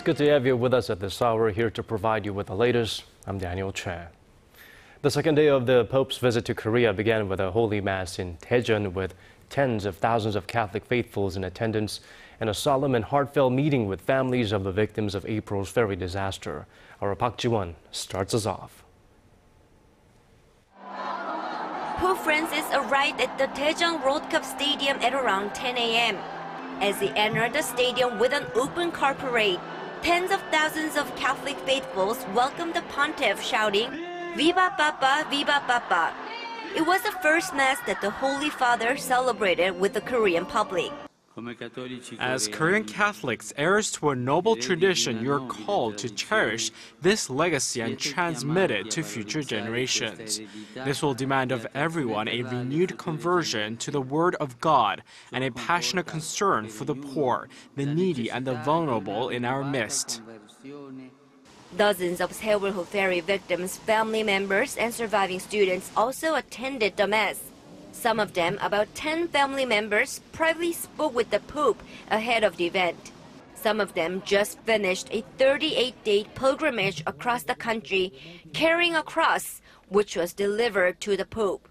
Good to have you with us at this hour, here to provide you with the latest. I'm Daniel Choy. The second day of the Pope's visit to Korea began with a Holy Mass in Daejeon with tens of thousands of Catholic faithfuls in attendance and a solemn and heartfelt meeting with families of the victims of April's ferry disaster. Our Park Ji-won starts us off. Pope Francis arrived at the Daejeon World Cup Stadium at around 10 a.m. As he entered the stadium with an open car parade, tens of thousands of Catholic faithfuls welcomed the pontiff, shouting, "Viva Papa, Viva Papa." It was the first Mass that the Holy Father celebrated with the Korean public. As Korean Catholics, heirs to a noble tradition, you're called to cherish this legacy and transmit it to future generations. This will demand of everyone a renewed conversion to the Word of God and a passionate concern for the poor, the needy, and the vulnerable in our midst. Dozens of Sewol ferry victims, family members, and surviving students also attended the Mass. Some of them, about 10 family members, privately spoke with the Pope ahead of the event. Some of them just finished a 38-day pilgrimage across the country, carrying a cross, which was delivered to the Pope.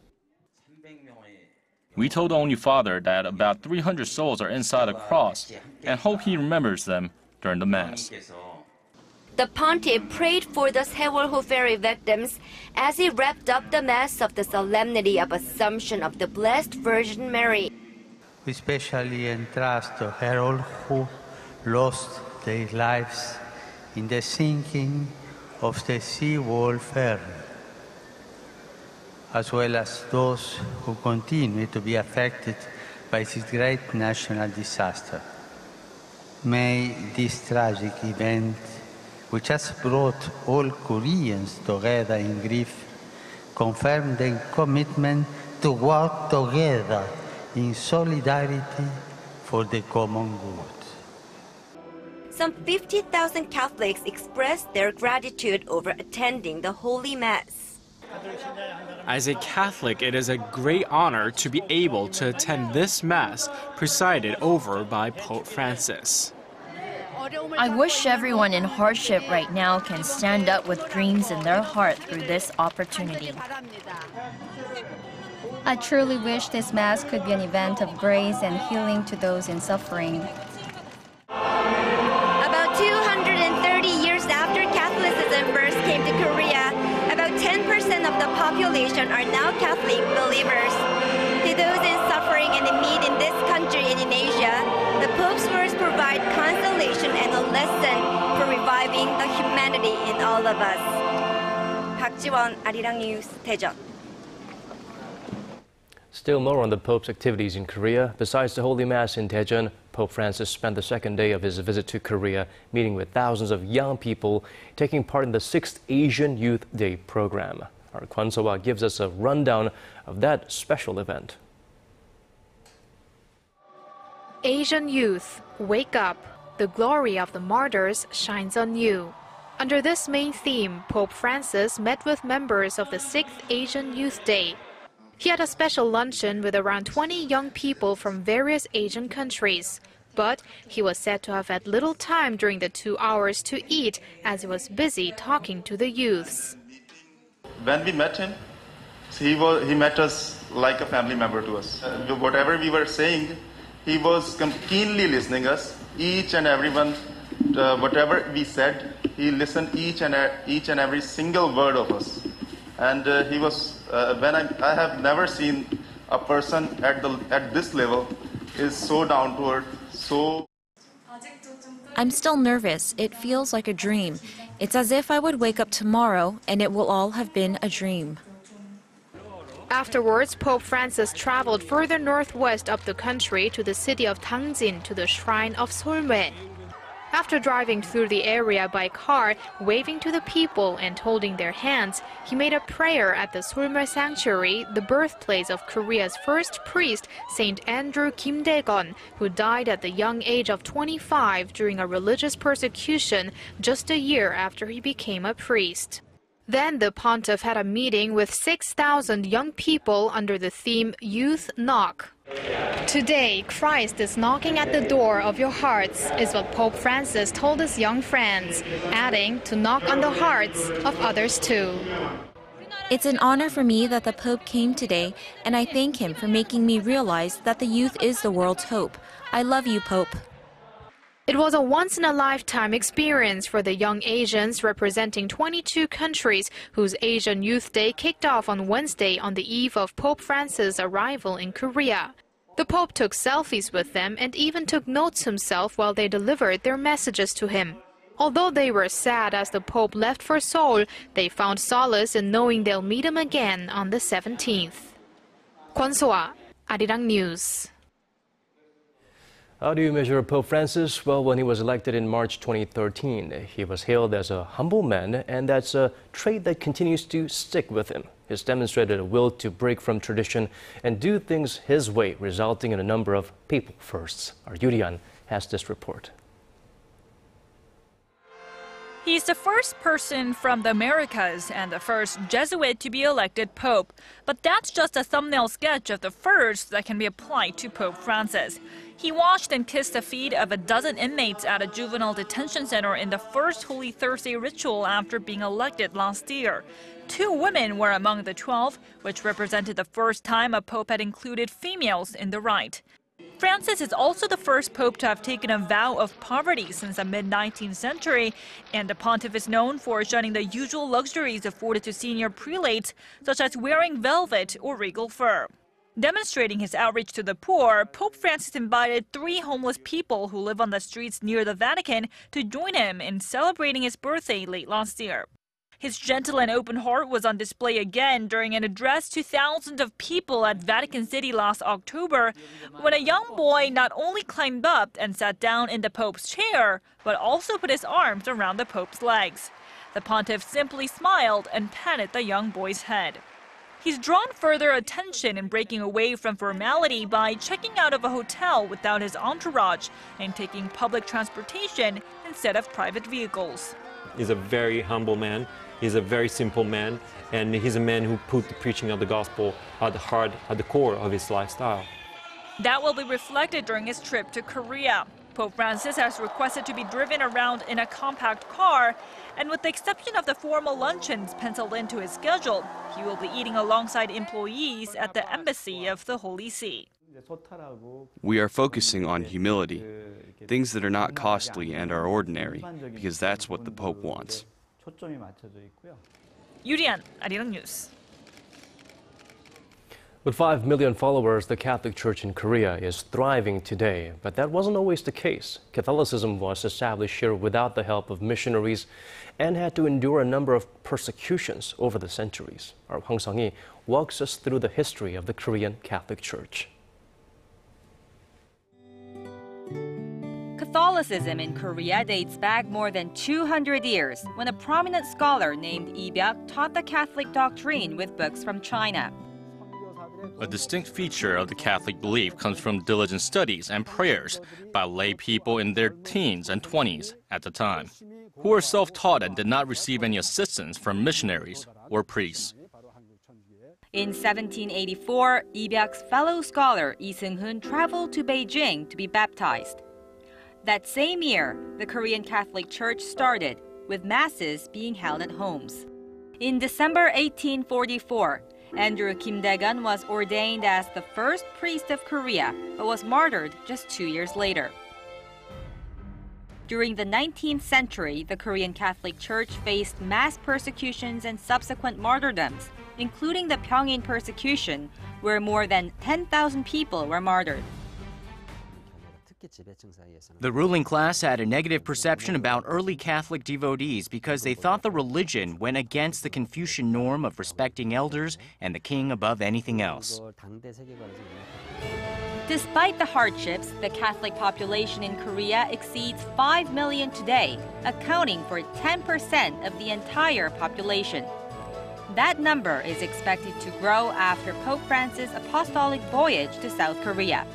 We told the Holy Father that about 300 souls are inside the cross and hope he remembers them during the Mass. The pontiff prayed for the Sewol ferry victims as he wrapped up the Mass of the Solemnity of Assumption of the Blessed Virgin Mary. We especially entrust to all who lost their lives in the sinking of the Sewol ferry, as well as those who continue to be affected by this great national disaster. May this tragic event, which has brought all Koreans together in grief, confirm their commitment to work together in solidarity for the common good. Some 50,000 Catholics expressed their gratitude over attending the Holy Mass. As a Catholic, it is a great honor to be able to attend this Mass presided over by Pope Francis. I wish everyone in hardship right now can stand up with dreams in their heart through this opportunity. I truly wish this Mass could be an event of grace and healing to those in suffering. About 230 years after Catholicism first came to Korea, about 10% of the population are now Catholic believers. To those in suffering and in need in this country and in Asia, the Pope's words provide consolation and a lesson for reviving the humanity in all of us. Park Ji-won, Arirang News, Daejeon. Still more on the Pope's activities in Korea. Besides the Holy Mass in Daejeon, Pope Francis spent the second day of his visit to Korea meeting with thousands of young people taking part in the 6th Asian Youth Day program. Our Kwon So-wa gives us a rundown of that special event. Asian youth, wake up. The glory of the martyrs shines on you. Under this main theme, Pope Francis met with members of the 6th Asian Youth Day. He had a special luncheon with around 20 young people from various Asian countries. But he was said to have had little time during the 2 hours to eat as he was busy talking to the youths. When we met him, he met us like a family member to us. Whatever we were saying, he was keenly listening us. Each and everyone, whatever we said, he listened each and every single word of us. And he was, I have never seen a person at this level is so down to earth, so. I'm still nervous. It feels like a dream. It's as if I would wake up tomorrow and it will all have been a dream. Afterwards, Pope Francis traveled further northwest up the country to the city of Tangjin to the shrine of Solmue. After driving through the area by car, waving to the people and holding their hands, he made a prayer at the Solmue Sanctuary, the birthplace of Korea's first priest, Saint Andrew Kim Daejon, who died at the young age of 25 during a religious persecution just a year after he became a priest. Then the pontiff had a meeting with 6,000 young people under the theme Youth Knock. Today, Christ is knocking at the door of your hearts, is what Pope Francis told his young friends, adding to knock on the hearts of others too. It's an honor for me that the Pope came today, and I thank him for making me realize that the youth is the world's hope. I love you, Pope. It was a once-in-a-lifetime experience for the young Asians representing 22 countries whose Asian Youth Day kicked off on Wednesday on the eve of Pope Francis' arrival in Korea. The Pope took selfies with them and even took notes himself while they delivered their messages to him. Although they were sad as the Pope left for Seoul, they found solace in knowing they'll meet him again on the 17th. Kwon So-ah, Arirang News. How do you measure Pope Francis? Well, when he was elected in March 2013, he was hailed as a humble man, and that's a trait that continues to stick with him. He's demonstrated a will to break from tradition and do things his way, resulting in a number of people firsts. Our Yurian has this report. He's the first person from the Americas and the first Jesuit to be elected Pope. But that's just a thumbnail sketch of the first that can be applied to Pope Francis. He washed and kissed the feet of a dozen inmates at a juvenile detention center in the first Holy Thursday ritual after being elected last year. 2 women were among the 12, which represented the first time a pope had included females in the rite. Francis is also the first pope to have taken a vow of poverty since the mid-19th century, and the pontiff is known for shunning the usual luxuries afforded to senior prelates, such as wearing velvet or regal fur. Demonstrating his outreach to the poor, Pope Francis invited 3 homeless people who live on the streets near the Vatican to join him in celebrating his birthday late last year. His gentle and open heart was on display again during an address to thousands of people at Vatican City last October, when a young boy not only climbed up and sat down in the Pope's chair, but also put his arms around the Pope's legs. The pontiff simply smiled and patted the young boy's head. He's drawn further attention in breaking away from formality by checking out of a hotel without his entourage and taking public transportation instead of private vehicles. He's a very humble man. He's a very simple man, and he's a man who put the preaching of the gospel at the heart, at the core of his lifestyle. That will be reflected during his trip to Korea. Pope Francis has requested to be driven around in a compact car, and with the exception of the formal luncheons penciled into his schedule, he will be eating alongside employees at the embassy of the Holy See. We are focusing on humility, things that are not costly and are ordinary, because that's what the Pope wants. Yurian, Arirang News. With 5 million followers, the Catholic Church in Korea is thriving today, but that wasn't always the case. Catholicism was established here without the help of missionaries and had to endure a number of persecutions over the centuries. Our Hwang Sung-hee walks us through the history of the Korean Catholic Church. Catholicism in Korea dates back more than 200 years when a prominent scholar named Lee Byuk taught the Catholic doctrine with books from China. A distinct feature of the Catholic belief comes from diligent studies and prayers by lay people in their teens and 20s at the time, who were self-taught and did not receive any assistance from missionaries or priests. In 1784, Lee Byuk's fellow scholar Lee Seung-hoon traveled to Beijing to be baptized. That same year, the Korean Catholic Church started, with masses being held at homes. In December 1844, Andrew Kim Daejon was ordained as the first priest of Korea, but was martyred just 2 years later. During the 19th century, the Korean Catholic Church faced mass persecutions and subsequent martyrdoms, including the Pyongyang persecution, where more than 10,000 people were martyred. The ruling class had a negative perception about early Catholic devotees because they thought the religion went against the Confucian norm of respecting elders and the king above anything else. Despite the hardships, the Catholic population in Korea exceeds 5 million today, accounting for 10% of the entire population. That number is expected to grow after Pope Francis' apostolic voyage to South Korea.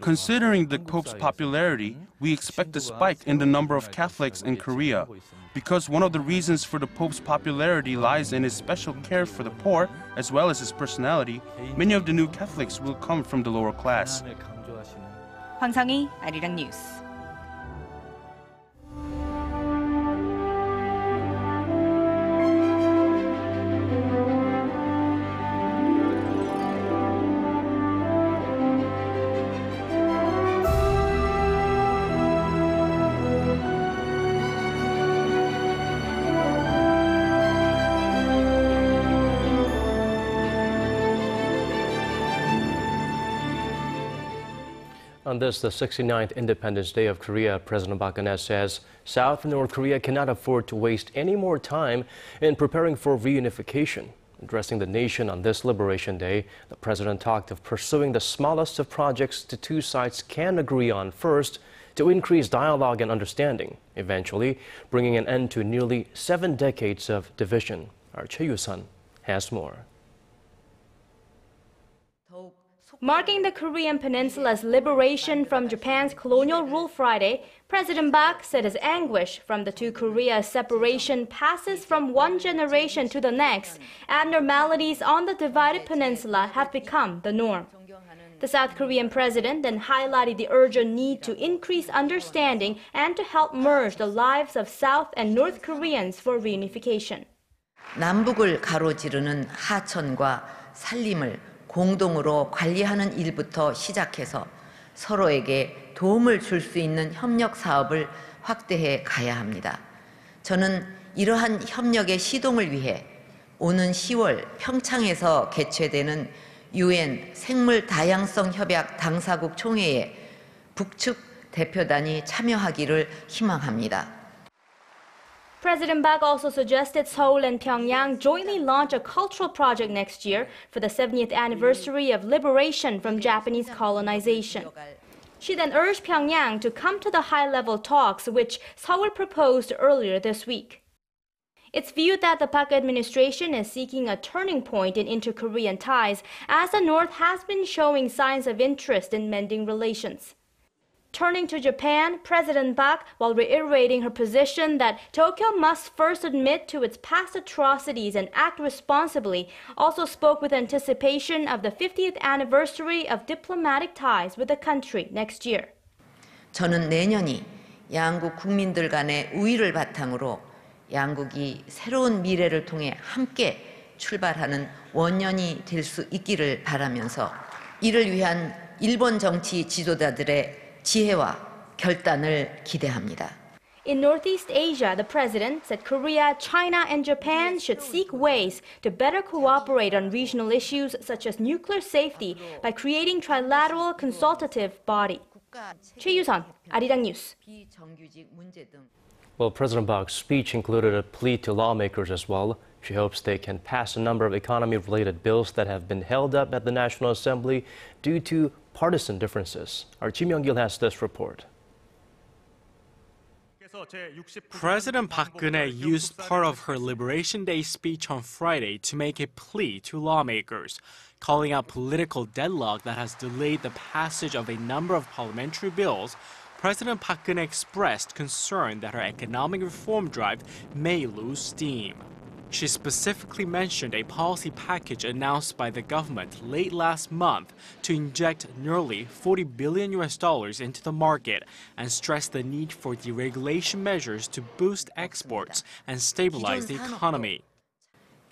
Considering the Pope's popularity, we expect a spike in the number of Catholics in Korea. Because one of the reasons for the Pope's popularity lies in his special care for the poor, as well as his personality, many of the new Catholics will come from the lower class. 황성희, 아리랑 뉴스. On this, the 69th Independence Day of Korea, President Park Geun-hye says South and North Korea cannot afford to waste any more time in preparing for reunification. Addressing the nation on this Liberation Day, the president talked of pursuing the smallest of projects the two sides can agree on first to increase dialogue and understanding, eventually bringing an end to nearly 7 decades of division. Our Choi Yoo-sun has more. Marking the Korean Peninsula's liberation from Japan's colonial rule Friday, President Park said his anguish from the two Koreas' separation passes from one generation to the next. Abnormalities on the divided peninsula have become the norm. The South Korean president then highlighted the urgent need to increase understanding and to help merge the lives of South and North Koreans for reunification. 남북을 가로지르는 하천과 산림을 공동으로 관리하는 일부터 시작해서 서로에게 도움을 줄 수 있는 협력 사업을 확대해 가야 합니다. 저는 이러한 협력의 시동을 위해 오는 10월 평창에서 개최되는 UN 생물 다양성 협약 당사국 총회에 북측 대표단이 참여하기를 희망합니다. President Park also suggested Seoul and Pyongyang jointly launch a cultural project next year for the 70th anniversary of liberation from Japanese colonization. She then urged Pyongyang to come to the high-level talks, which Seoul proposed earlier this week. It's viewed that the Park administration is seeking a turning point in inter-Korean ties, as the North has been showing signs of interest in mending relations. Turning to Japan, President Park, while reiterating her position that Tokyo must first admit to its past atrocities and act responsibly, also spoke with anticipation of the 50th anniversary of diplomatic ties with the country next year. 저는 내년이 양국 국민들 간의 우위를 바탕으로 양국이 새로운 미래를 통해 함께 출발하는 원년이 될 수 있기를 바라면서 이를 위한 일본 정치 지도자들의 지혜와 결단을 기대합니다. In Northeast Asia, the president said Korea, China, and Japan should seek ways to better cooperate on regional issues such as nuclear safety by creating trilateral consultative body. Choi Yoo-sun, Arirang News. Well, President Park's speech included a plea to lawmakers as well. She hopes they can pass a number of economy-related bills that have been held up at the National Assembly due to partisan differences. Our Kim Young-gil has this report. President Park Geun-hye used part of her Liberation Day speech on Friday to make a plea to lawmakers, calling out political deadlock that has delayed the passage of a number of parliamentary bills. President Park Geun-hye expressed concern that her economic reform drive may lose steam. She specifically mentioned a policy package announced by the government late last month to inject nearly $40 billion into the market and stressed the need for deregulation measures to boost exports and stabilize the economy.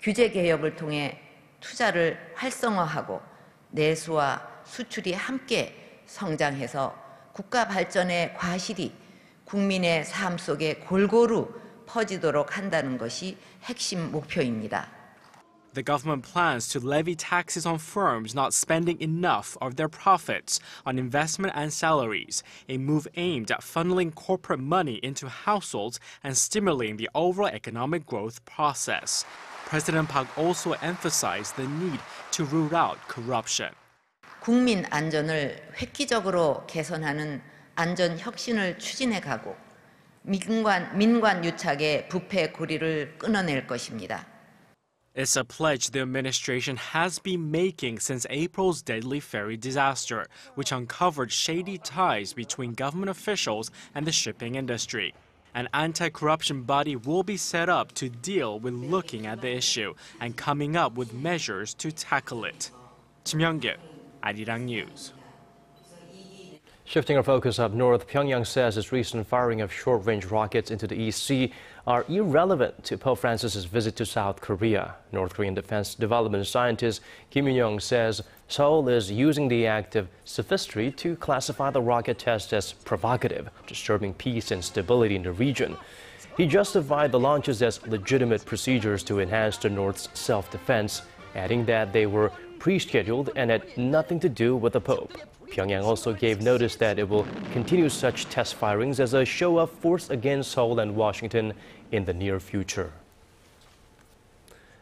규제 개혁을 통해 투자를 활성화하고 내수와 수출이 함께 성장해서 국가 발전의 과실이 국민의 삶 속에 골고루 퍼지도록 한다는 것이 핵심 목표입니다. The government plans to levy taxes on firms not spending enough of their profits on investment and salaries, a move aimed at funneling corporate money into households and stimulating the overall economic growth process. President Park also emphasized the need to root out corruption. 국민 안전을 획기적으로 개선하는 안전 혁신을 추진해 가고 민관 유착의 부패 고리를 끊어낼 것입니다. It's a pledge the administration has been making since April's deadly ferry disaster, which uncovered shady ties between government officials and the shipping industry. An anti-corruption body will be set up to deal with looking at the issue and coming up with measures to tackle it. Kim Young-gil, Arirang News. Shifting our focus up north, Pyongyang says its recent firing of short-range rockets into the East Sea are irrelevant to Pope Francis's visit to South Korea. North Korean defense development scientist Kim Young says Seoul is using the act of sophistry to classify the rocket test as provocative, disturbing peace and stability in the region. He justified the launches as legitimate procedures to enhance the North's self-defense, adding that they were pre-scheduled and had nothing to do with the Pope. Pyongyang also gave notice that it will continue such test firings as a show of force against Seoul and Washington in the near future.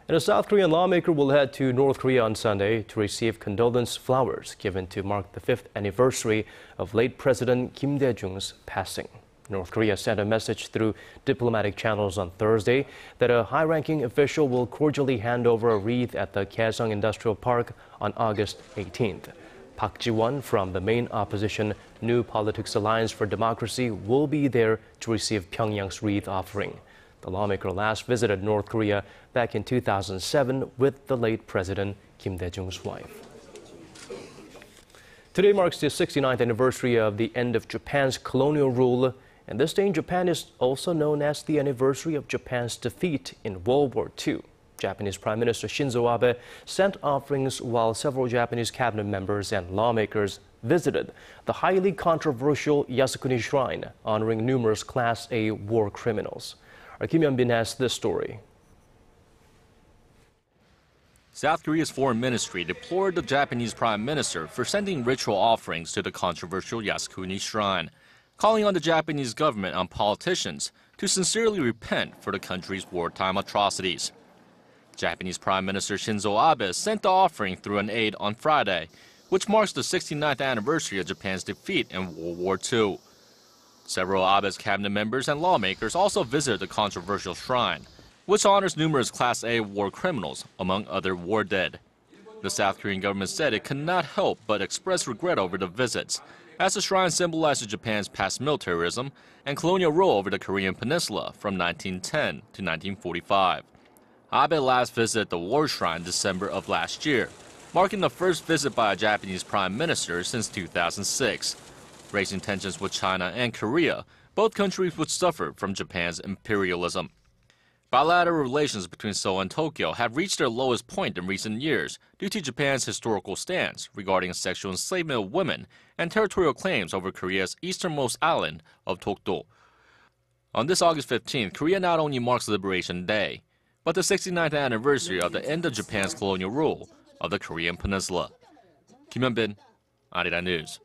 And a South Korean lawmaker will head to North Korea on Sunday to receive condolence flowers given to mark the 5th anniversary of late President Kim Dae-jung's passing. North Korea sent a message through diplomatic channels on Thursday that a high-ranking official will cordially hand over a wreath at the Kaesong Industrial Park on August 18th. Park Ji-won from the main opposition New Politics Alliance for Democracy will be there to receive Pyongyang's wreath offering. The lawmaker last visited North Korea back in 2007 with the late President Kim Dae-jung's wife. Today marks the 69th anniversary of the end of Japan's colonial rule, and this day in Japan is also known as the anniversary of Japan's defeat in World War II. Japanese Prime Minister Shinzo Abe sent offerings while several Japanese cabinet members and lawmakers visited the highly controversial Yasukuni Shrine, honoring numerous Class A war criminals. Our Kim Hyun-bin has this story. South Korea's foreign ministry deplored the Japanese prime minister for sending ritual offerings to the controversial Yasukuni Shrine, calling on the Japanese government and politicians to sincerely repent for the country's wartime atrocities. Japanese Prime Minister Shinzo Abe sent the offering through an aide on Friday, which marks the 69th anniversary of Japan's defeat in World War II. Several Abe's cabinet members and lawmakers also visited the controversial shrine, which honors numerous Class A war criminals, among other war dead. The South Korean government said it could not help but express regret over the visits, as the shrine symbolizes Japan's past militarism and colonial rule over the Korean peninsula from 1910 to 1945. Abe last visited the war shrine December of last year, marking the first visit by a Japanese prime minister since 2006. Raising tensions with China and Korea, both countries would suffer from Japan's imperialism. Bilateral relations between Seoul and Tokyo have reached their lowest point in recent years due to Japan's historical stance regarding sexual enslavement of women and territorial claims over Korea's easternmost island of Dokdo. On this August 15th, Korea not only marks Liberation Day, but the 69th anniversary of the end of Japan's colonial rule of the Korean peninsula. Kim Hyun-bin, Arirang News.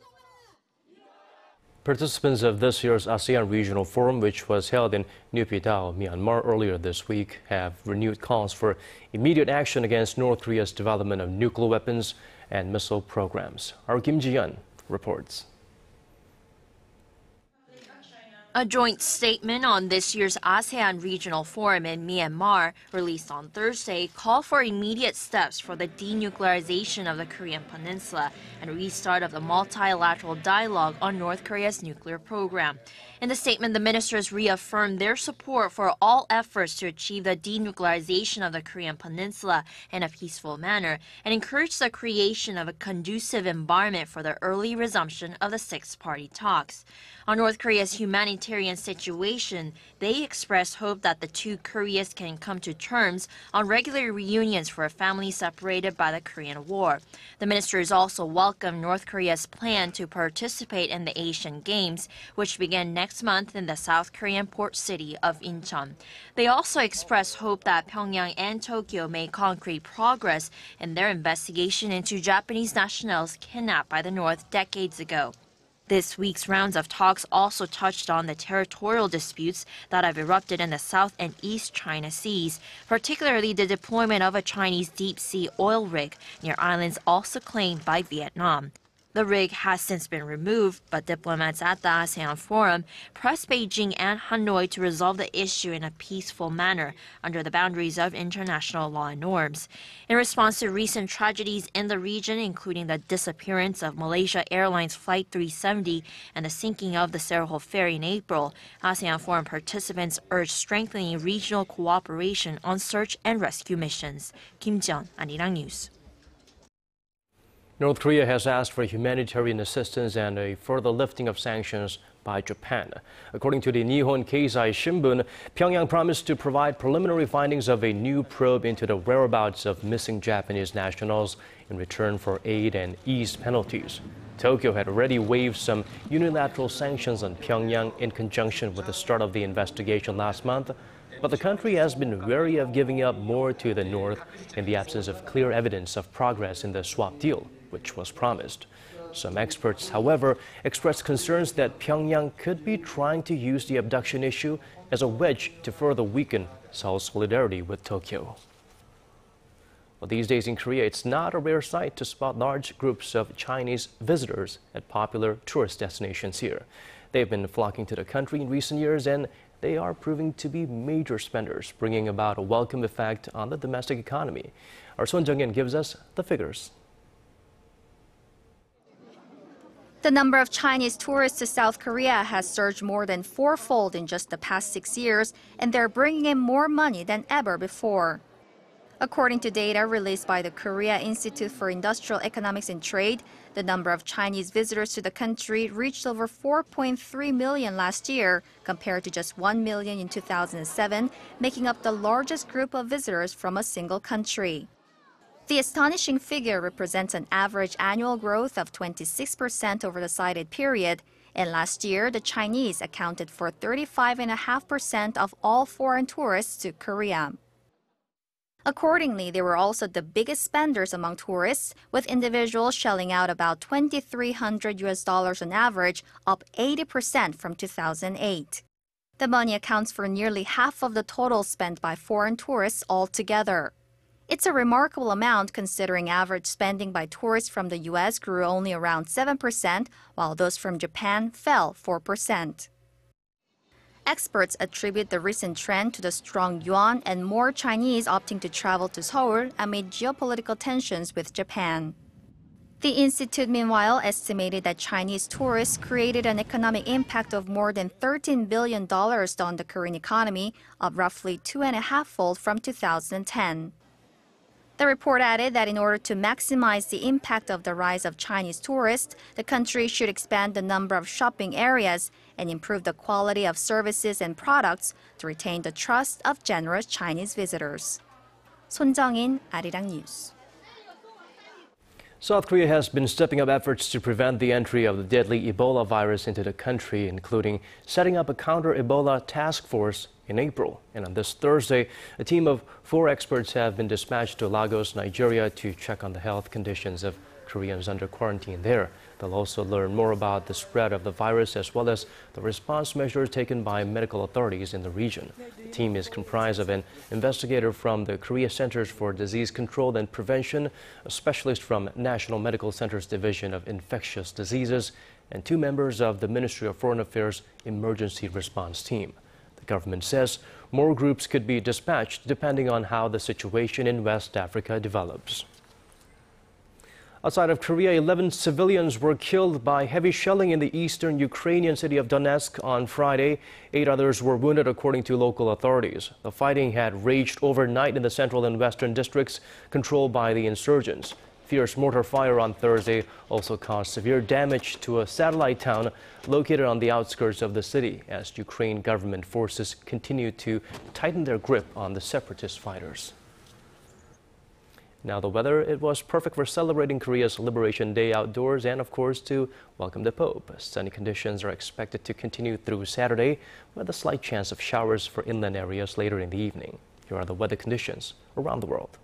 Participants of this year's ASEAN Regional Forum, which was held in Naypyidaw, Myanmar earlier this week, have renewed calls for immediate action against North Korea's development of nuclear weapons and missile programs. Our Kim Ji-yeon reports. A joint statement on this year's ASEAN Regional Forum in Myanmar, released on Thursday, called for immediate steps for the denuclearization of the Korean peninsula and restart of the multilateral dialogue on North Korea's nuclear program. In the statement, the ministers reaffirmed their support for all efforts to achieve the denuclearization of the Korean peninsula in a peaceful manner and encouraged the creation of a conducive environment for the early resumption of the six-party talks. On North Korea's humanitarian humanitarian situation, they expressed hope that the two Koreas can come to terms on regular reunions for families separated by the Korean War. The ministers also welcomed North Korea's plan to participate in the Asian Games, which begin next month in the South Korean port city of Incheon. They also expressed hope that Pyongyang and Tokyo make concrete progress in their investigation into Japanese nationals kidnapped by the North decades ago. This week's rounds of talks also touched on the territorial disputes that have erupted in the South and East China Seas, particularly the deployment of a Chinese deep-sea oil rig near islands also claimed by Vietnam. The rig has since been removed, but diplomats at the ASEAN Forum pressed Beijing and Hanoi to resolve the issue in a peaceful manner under the boundaries of international law and norms. In response to recent tragedies in the region, including the disappearance of Malaysia Airlines Flight 370 and the sinking of the Sewol ferry in April, ASEAN Forum participants urged strengthening regional cooperation on search and rescue missions. Kim Jeon, Arirang News. North Korea has asked for humanitarian assistance and a further lifting of sanctions by Japan. According to the Nihon Keizai Shimbun, Pyongyang promised to provide preliminary findings of a new probe into the whereabouts of missing Japanese nationals in return for aid and ease penalties. Tokyo had already waived some unilateral sanctions on Pyongyang in conjunction with the start of the investigation last month, but the country has been wary of giving up more to the North in the absence of clear evidence of progress in the swap deal, which was promised. Some experts, however, expressed concerns that Pyongyang could be trying to use the abduction issue as a wedge to further weaken Seoul's solidarity with Tokyo. Well, these days in Korea, it's not a rare sight to spot large groups of Chinese visitors at popular tourist destinations here. They've been flocking to the country in recent years, and they are proving to be major spenders, bringing about a welcome effect on the domestic economy. Our Son Jung-in gives us the figures. The number of Chinese tourists to South Korea has surged more than fourfold in just the past 6 years, and they're bringing in more money than ever before. According to data released by the Korea Institute for Industrial Economics and Trade, the number of Chinese visitors to the country reached over 4.3 million last year, compared to just 1 million in 2007, making up the largest group of visitors from a single country. The astonishing figure represents an average annual growth of 26% over the cited period, and last year the Chinese accounted for 35.5% of all foreign tourists to Korea. Accordingly, they were also the biggest spenders among tourists, with individuals shelling out about $2,300 on average, up 80% from 2008. The money accounts for nearly half of the total spent by foreign tourists altogether. It's a remarkable amount considering average spending by tourists from the U.S. grew only around 7%, while those from Japan fell 4%. Experts attribute the recent trend to the strong yuan and more Chinese opting to travel to Seoul amid geopolitical tensions with Japan. The institute, meanwhile, estimated that Chinese tourists created an economic impact of more than $13 billion on the Korean economy, up roughly 2.5-fold from 2010. The report added that in order to maximize the impact of the rise of Chinese tourists, the country should expand the number of shopping areas and improve the quality of services and products to retain the trust of generous Chinese visitors. Son Jung-in, Arirang News. South Korea has been stepping up efforts to prevent the entry of the deadly Ebola virus into the country, including setting up a counter-Ebola task force in April. And on this Thursday, a team of 4 experts have been dispatched to Lagos, Nigeria, to check on the health conditions of Koreans under quarantine there. They'll also learn more about the spread of the virus as well as the response measures taken by medical authorities in the region. The team is comprised of an investigator from the Korea Centers for Disease Control and Prevention, a specialist from National Medical Center's Division of Infectious Diseases, and 2 members of the Ministry of Foreign Affairs Emergency Response Team. The government says more groups could be dispatched depending on how the situation in West Africa develops. Outside of Korea, 11 civilians were killed by heavy shelling in the eastern Ukrainian city of Donetsk on Friday. 8 others were wounded, according to local authorities. The fighting had raged overnight in the central and western districts controlled by the insurgents. Fierce mortar fire on Thursday also caused severe damage to a satellite town located on the outskirts of the city as Ukraine government forces continue to tighten their grip on the separatist fighters. Now the weather, it was perfect for celebrating Korea's Liberation Day outdoors and of course to welcome the Pope. Sunny conditions are expected to continue through Saturday with a slight chance of showers for inland areas later in the evening. Here are the weather conditions around the world.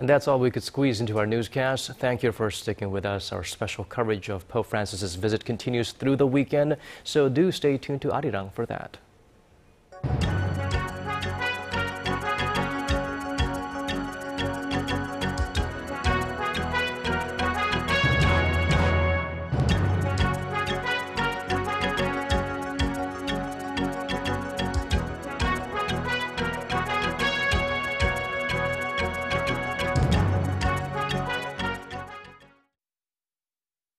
And that's all we could squeeze into our newscast. Thank you for sticking with us. Our special coverage of Pope Francis's visit continues through the weekend, so do stay tuned to Arirang for that.